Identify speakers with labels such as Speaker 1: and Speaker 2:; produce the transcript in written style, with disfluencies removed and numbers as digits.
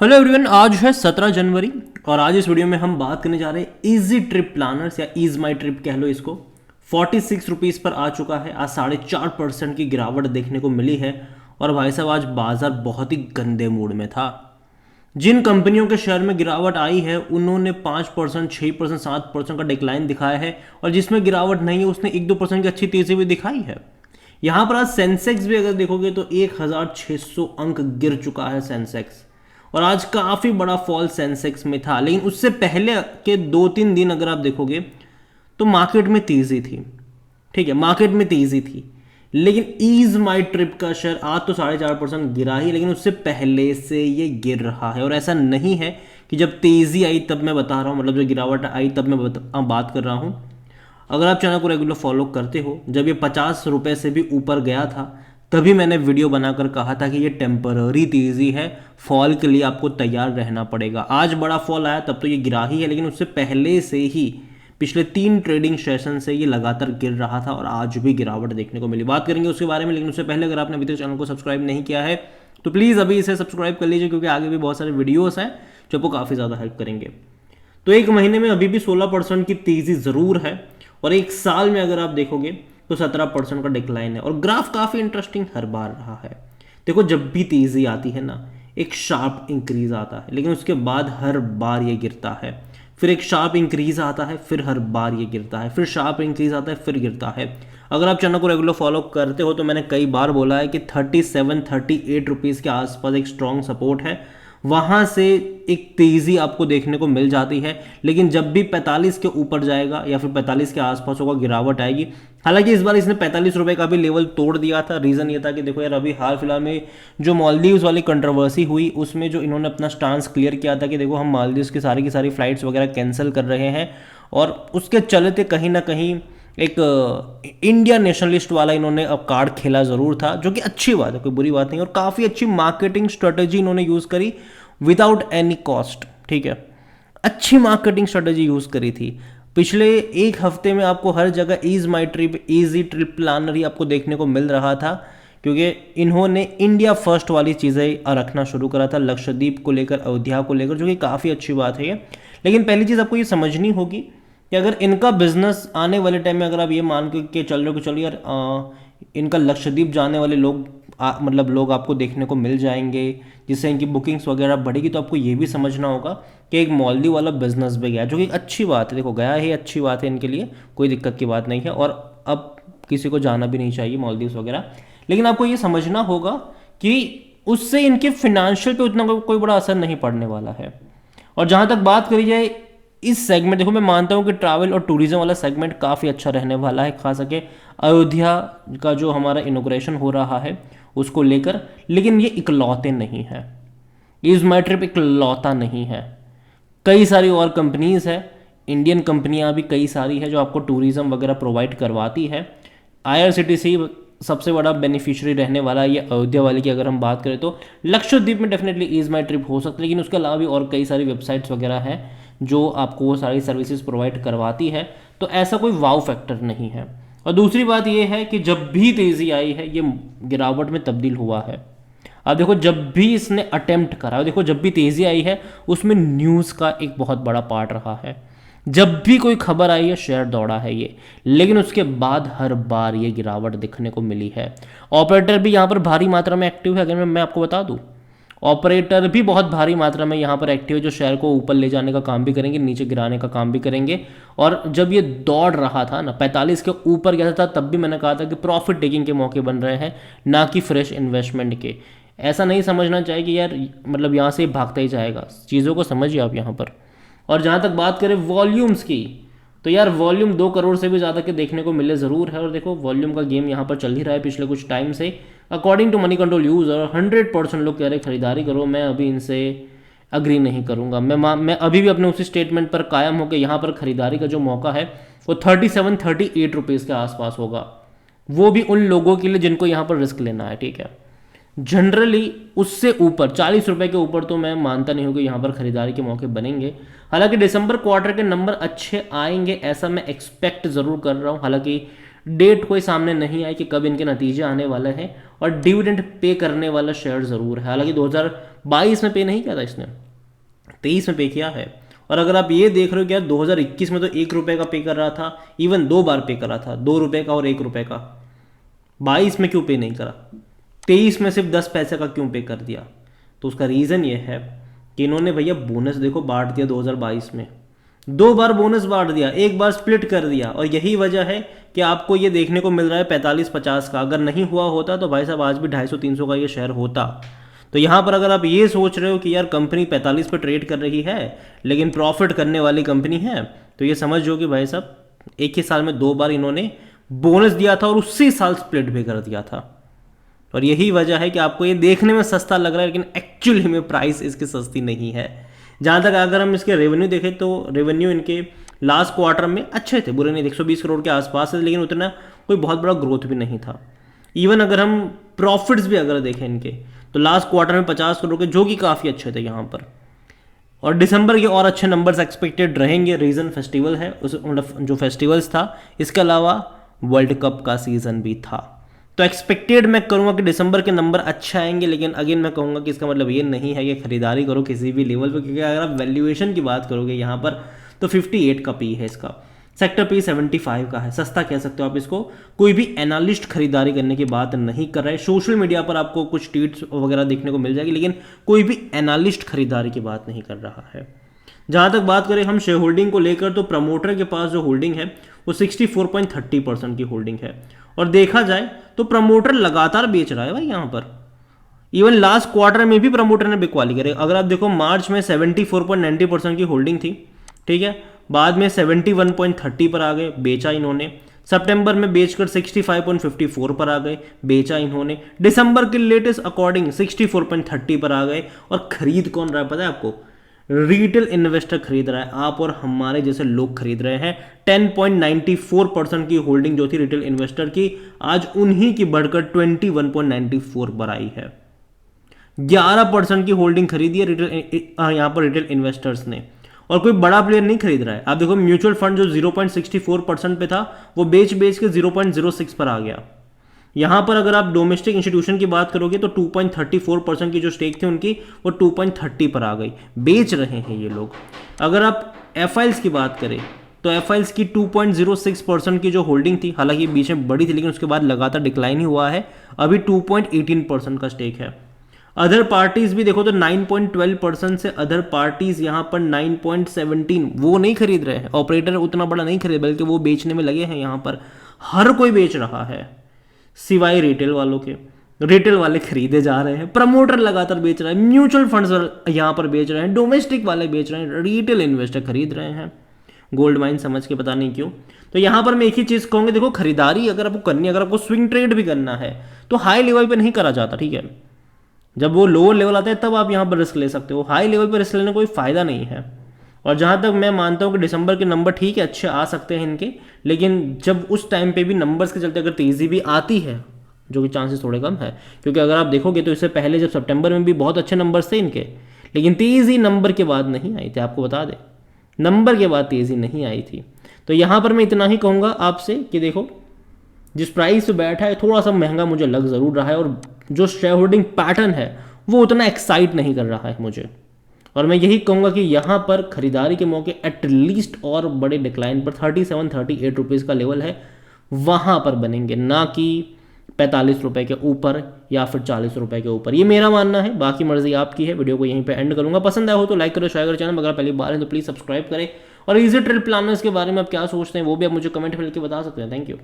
Speaker 1: Hello everyone, आज है 17 जनवरी और आज इस वीडियो में हम बात करने जा रहे हैं इजी ट्रिप प्लानर्स या ईज माई ट्रिप कह लो इसको। 46 रुपीज़ पर आ चुका है। आज 4.5% की गिरावट देखने को मिली है और भाई साहब आज बाजार बहुत ही गंदे मूड में था। जिन कंपनियों के शेयर में गिरावट आई है उन्होंने 5%, 6%, 7% का डिक्लाइन दिखाया है और जिसमें गिरावट नहीं है उसने 1-2% की अच्छी तेजी भी दिखाई है। यहाँ पर आज सेंसेक्स भी अगर देखोगे तो 1600 अंक गिर चुका है सेंसेक्स और आज काफ़ी बड़ा फॉल सेंसेक्स में था। लेकिन उससे पहले के 2-3 दिन अगर आप देखोगे तो मार्केट में तेज़ी थी। ठीक है, मार्केट में तेज़ी थी, लेकिन ईज माई ट्रिप का शेयर आज तो 4.5% गिरा ही, लेकिन उससे पहले से ये गिर रहा है। और ऐसा नहीं है कि जब तेज़ी आई तब मैं बता रहा हूँ, मतलब जब गिरावट आई तब मैं बात कर रहा हूँ। अगर आप चैनल को रेगुलर फॉलो करते हो, जब ये 50 रुपये से भी ऊपर गया था तभी मैंने वीडियो बनाकर कहा था कि ये टेम्पररी तेज़ी है, फॉल के लिए आपको तैयार रहना पड़ेगा। आज बड़ा फॉल आया तब तो ये गिरा ही है, लेकिन उससे पहले से ही पिछले 3 ट्रेडिंग सेशन से ये लगातार गिर रहा था और आज भी गिरावट देखने को मिली। बात करेंगे उसके बारे में, लेकिन उससे पहले अगर आपने अभी तक चैनल को सब्सक्राइब नहीं किया है तो प्लीज़ अभी इसे सब्सक्राइब कर लीजिए, क्योंकि आगे भी बहुत सारे वीडियोस हैं जो आपको काफ़ी ज़्यादा हेल्प करेंगे। तो एक महीने में अभी भी 16% की तेज़ी ज़रूर है और एक साल में अगर आप देखोगे तो 17% का डिक्लाइन है। और ग्राफ काफ़ी इंटरेस्टिंग हर बार रहा है। देखो, जब भी तेज़ी आती है ना, एक शार्प इंक्रीज आता है, लेकिन उसके बाद हर बार ये गिरता है। फिर एक शार्प इंक्रीज आता है, फिर हर बार ये गिरता है, फिर शार्प इंक्रीज आता है, फिर गिरता है। अगर आप चैनल को रेगुलर फॉलो करते हो तो मैंने कई बार बोला है कि 37-38 रुपीज़ के आसपास एक स्ट्रॉन्ग सपोर्ट है, वहाँ से एक तेज़ी आपको देखने को मिल जाती है। लेकिन जब भी 45 के ऊपर जाएगा या फिर 45 के आसपास होगा, गिरावट आएगी। हालांकि इस बार इसने 45 रुपये का भी लेवल तोड़ दिया था। रीज़न ये था कि देखो यार, अभी हाल फिलहाल में जो मालदीव्स वाली कंट्रोवर्सी हुई उसमें जो इन्होंने अपना स्टांस क्लियर किया था कि देखो हम मालदीव्स की सारी फ्लाइट्स वगैरह कैंसिल कर रहे हैं, और उसके चलते कहीं ना कहीं एक इंडिया नेशनलिस्ट वाला इन्होंने अब कार्ड खेला ज़रूर था, जो कि अच्छी बात है, कोई बुरी बात नहीं। और काफ़ी अच्छी मार्केटिंग स्ट्रेटेजी इन्होंने यूज़ करी विदाउट एनी कॉस्ट। ठीक है, अच्छी मार्केटिंग स्ट्रेटेजी यूज़ करी थी। पिछले एक हफ्ते में आपको हर जगह ईज माई ट्रिप, ईजी ट्रिप प्लानर ही आपको देखने को मिल रहा था, क्योंकि इन्होंने इंडिया फर्स्ट वाली चीज़ें रखना शुरू करा था, लक्षद्वीप को लेकर, अयोध्या को लेकर, जो कि काफ़ी अच्छी बात है। लेकिन पहली चीज़ आपको ये समझनी होगी कि अगर इनका बिजनेस आने वाले टाइम में अगर आप ये मान के चल रहे हो कि चलो यार इनका लक्षद्वीप जाने वाले लोग मतलब लोग आपको देखने को मिल जाएंगे, जिससे इनकी बुकिंग्स वगैरह बढ़ेगी, तो आपको ये भी समझना होगा कि एक मालदीव वाला बिजनेस भी गया, जो कि अच्छी बात है। देखो, गया है, अच्छी बात है इनके लिए, कोई दिक्कत की बात नहीं है, और अब किसी को जाना भी नहीं चाहिए मालदीव्स वगैरह। लेकिन आपको ये समझना होगा कि उससे इनके फिनेंशियल पे उतना कोई बड़ा असर नहीं पड़ने वाला है। और जहाँ तक बात करी जाए इस सेगमेंट, देखो मैं मानता हूँ कि ट्रैवल और टूरिज्म वाला सेगमेंट काफ़ी अच्छा रहने वाला है, खास करके अयोध्या का जो हमारा इनॉग्रेशन हो रहा है उसको लेकर। लेकिन ये इकलौते नहीं है, ईज माई ट्रिप इकलौता नहीं है। कई सारी और कंपनीज है, इंडियन कंपनियां भी कई सारी है जो आपको टूरिज्म वगैरह प्रोवाइड करवाती है। IRCTC सबसे बड़ा बेनिफिशियरी रहने वाला है ये अयोध्या वाले की। अगर हम बात करें तो लक्षद्वीप में डेफिनेटली ईज माई ट्रिप हो सकता है, लेकिन उसके अलावा भी और कई सारी वेबसाइट्स वगैरह हैं जो आपको वो सारी सर्विसेज प्रोवाइड करवाती है, तो ऐसा कोई वाव फैक्टर नहीं है। और दूसरी बात ये है कि जब भी तेज़ी आई है ये गिरावट में तब्दील हुआ है। अब देखो, जब भी इसने अटेम्प्ट करा, देखो जब भी तेज़ी आई है उसमें न्यूज़ का एक बहुत बड़ा पार्ट रहा है। जब भी कोई खबर आई है शेयर दौड़ा है ये, लेकिन उसके बाद हर बार ये गिरावट दिखने को मिली है। ऑपरेटर भी यहाँ पर भारी मात्रा में एक्टिव है। अगर मैं आपको बता दूँ, ऑपरेटर भी बहुत भारी मात्रा में यहाँ पर एक्टिव है, जो शेयर को ऊपर ले जाने का काम भी करेंगे, नीचे गिराने का काम भी करेंगे। और जब ये दौड़ रहा था ना, 45 के ऊपर गया था, तब भी मैंने कहा था कि प्रॉफिट टेकिंग के मौके बन रहे हैं, ना कि फ्रेश इन्वेस्टमेंट के। ऐसा नहीं समझना चाहिए कि यार मतलब यहाँ से भागता ही जाएगा, चीज़ों को समझिए आप यहाँ पर। और जहाँ तक बात करें वॉल्यूम्स की, तो यार वॉल्यूम 2 करोड़ से भी ज़्यादा के देखने को मिले ज़रूर है। और देखो, वॉल्यूम का गेम यहाँ पर चल ही रहा है पिछले कुछ टाइम से। According to Moneycontrol user 100% लोग कह रहे खरीदारी करो। मैं अभी इनसे अग्री नहीं करूँगा। मैं अभी भी अपने उसी स्टेटमेंट पर कायम होकर यहाँ पर खरीदारी का जो मौका है वो 37-38 रुपीज़ के आसपास होगा, वो भी उन लोगों के लिए जिनको यहाँ पर रिस्क लेना है। ठीक है, जनरली उससे ऊपर 40 रुपये के ऊपर तो मैं मानता नहीं हूँ कि यहाँ पर खरीदारी के मौके बनेंगे। हालांकि दिसंबर क्वार्टर के नंबर अच्छे आएंगे ऐसा मैं एक्सपेक्ट ज़रूर कर रहा हूँ। हालांकि डेट कोई सामने नहीं आई कि कब इनके नतीजे आने वाले हैं, और डिविडेंड पे करने वाला शेयर ज़रूर है। हालांकि 2022 में पे नहीं किया था इसने, 23 में पे किया है। और अगर आप ये देख रहे हो कि यार 2021 में तो 1 रुपये का पे कर रहा था, इवन 2 बार पे कर रहा था, 2 रुपये का और 1 रुपये का, 22 में क्यों पे नहीं करा, 23 में सिर्फ 10 पैसे का क्यों पे कर दिया? तो उसका रीज़न ये है कि इन्होंने भैया बोनस देखो बांट दिया 2022 में, 2 बार बोनस बांट दिया, 1 बार स्प्लिट कर दिया, और यही वजह है कि आपको ये देखने को मिल रहा है 45-50 का। अगर नहीं हुआ होता तो भाई साहब आज भी 250-300 का ये शेयर होता। तो यहाँ पर अगर आप ये सोच रहे हो कि यार कंपनी 45 पे ट्रेड कर रही है लेकिन प्रॉफिट करने वाली कंपनी है, तो ये समझ जो कि भाई साहब एक ही साल में 2 बार इन्होंने बोनस दिया था और उसी साल स्प्लिट भी कर दिया था। और यही वजह है कि आपको ये देखने में सस्ता लग रहा है लेकिन एक्चुअली में प्राइस इसकी सस्ती नहीं है। जहाँ तक अगर हम इसके रेवेन्यू देखें तो रेवेन्यू इनके लास्ट क्वार्टर में अच्छे थे, बुरे नहीं, 120 करोड़ के आसपास है, लेकिन उतना कोई बहुत बड़ा ग्रोथ भी नहीं था। इवन अगर हम प्रॉफिट्स भी अगर देखें इनके तो लास्ट क्वार्टर में 50 करोड़ के, जो कि काफ़ी अच्छे थे यहाँ पर। और दिसंबर के और अच्छे नंबर्स एक्सपेक्टेड रहेंगे, रीज़न फेस्टिवल है, उस मतलब जो फेस्टिवल्स था, इसके अलावा वर्ल्ड कप का सीज़न भी था। तो एक्सपेक्टेड मैं करूँगा कि दिसंबर के नंबर अच्छे आएंगे, लेकिन अगेन मैं कहूँगा कि इसका मतलब ये नहीं है कि खरीदारी करो किसी भी लेवल पर, क्योंकि अगर आप वैल्यूएशन की बात करोगे यहाँ पर तो 58 का पी है इसका, सेक्टर पी 75 का है, सस्ता कह सकते हो आप इसको। कोई भी एनालिस्ट खरीदारी करने की बात नहीं कर रहा है। सोशल मीडिया पर आपको कुछ ट्वीट्स वगैरह देखने को मिल जाएगी, लेकिन कोई भी एनालिस्ट खरीदारी की बात नहीं कर रहा है। जहाँ तक बात करें हम शेयर होल्डिंग को लेकर, तो प्रमोटर के पास जो होल्डिंग है वो 64.30% की होल्डिंग है। और देखा जाए तो प्रमोटर लगातार बेच रहा है भाई यहाँ पर। इवन लास्ट क्वार्टर में भी प्रमोटर ने बिकवाली करे। अगर आप देखो मार्च में 74.90% की होल्डिंग थी, ठीक है, बाद में 71.30 पर आ गए, बेचा इन्होंने। सितंबर में बेचकर 65.54 पर आ गए, बेचा इन्होंने। दिसंबर के लेटेस्ट अकॉर्डिंग 64.30 पर आ गए। और खरीद कौन रहा है पता है आपको? रिटेल इन्वेस्टर खरीद रहा है, आप और हमारे जैसे लोग खरीद रहे हैं। 10.94% की होल्डिंग जो थी रिटेल इन्वेस्टर की, आज उन्हीं की बढ़कर 21.94 पर आई है। 11% की होल्डिंग खरीदी है यहाँ पर रिटेल इन्वेस्टर्स ने, और कोई बड़ा प्लेयर नहीं खरीद रहा है। आप देखो म्यूचुअल फंड जो 0.64% पे था वो बेच के 0.06 पर आ गया। यहाँ पर अगर आप डोमेस्टिक इंस्टीट्यूशन की बात करोगे तो 2.34% की जो स्टेक थी उनकी वो 2.30 पर आ गई, बेच रहे हैं ये लोग। अगर आप एफआईएल्स की बात करें तो एफआईएल्स की 2.06% की जो होल्डिंग थी, हालांकि बीच में बड़ी थी लेकिन उसके बाद लगातार डिक्लाइन ही हुआ है, अभी 2.18% का स्टेक है। अदर पार्टीज भी देखो तो 9.12% से अदर पार्टीज यहाँ पर 9.17, वो नहीं खरीद रहे हैं, ऑपरेटर उतना बड़ा नहीं खरीद, बल्कि वो बेचने में लगे हैं। यहाँ पर हर कोई बेच रहा है सिवाय रिटेल वालों के। रिटेल वाले खरीदे जा रहे हैं, प्रमोटर लगातार बेच रहे हैं, म्यूचुअल फंड्स यहाँ पर बेच रहे हैं, डोमेस्टिक वाले बेच रहे हैं, रिटेल इन्वेस्टर खरीद रहे हैं, गोल्ड माइन समझ के, पता नहीं क्यों। तो यहाँ पर मैं एक ही चीज़ कहूँगी, देखो खरीदारी अगर आपको करनी है, अगर आपको स्विंग ट्रेड भी करना है तो हाई लेवल पर नहीं करा जाता, ठीक है। जब वो लोअर लेवल आता है तब आप यहाँ पर रिस्क ले सकते हो, हाई लेवल पर रिस्क लेने कोई फ़ायदा नहीं है। और जहाँ तक मैं मानता हूँ कि दिसंबर के नंबर ठीक है, अच्छे आ सकते हैं इनके, लेकिन जब उस टाइम पे भी नंबर्स के चलते अगर तेज़ी भी आती है, जो कि चांसेस थोड़े कम है, क्योंकि अगर आप देखोगे तो इससे पहले जब सितंबर में भी बहुत अच्छे नंबर्स थे इनके, लेकिन तेज़ी नंबर के बाद नहीं आई थी, आपको बता दें, नंबर के बाद तेज़ी नहीं आई थी। तो यहाँ पर मैं इतना ही कहूँगा आपसे कि देखो जिस प्राइस पे बैठा है थोड़ा सा महंगा मुझे लग ज़रूर रहा है, और जो शेयर होल्डिंग पैटर्न है वो उतना एक्साइट नहीं कर रहा है मुझे। और मैं यही कहूँगा कि यहाँ पर खरीदारी के मौके एटलीस्ट और बड़े डिक्लाइन पर 37-38 रुपीज़ का लेवल है, वहाँ पर बनेंगे, ना कि 45 रुपये के ऊपर या फिर 40 रुपये के ऊपर। ये मेरा मानना है, बाकी मर्जी आपकी है। वीडियो को यहीं पे एंड करूँगा। पसंद आया हो तो लाइक करो, शेयर करो, चैनल अगर पहली बार है तो प्लीज़ सब्सक्राइब करें। और ईजी ट्रेड प्लानर्स के बारे में आप क्या सोचते हैं वो भी आप मुझे कमेंट में लिख के बता सकते हैं। Thank you.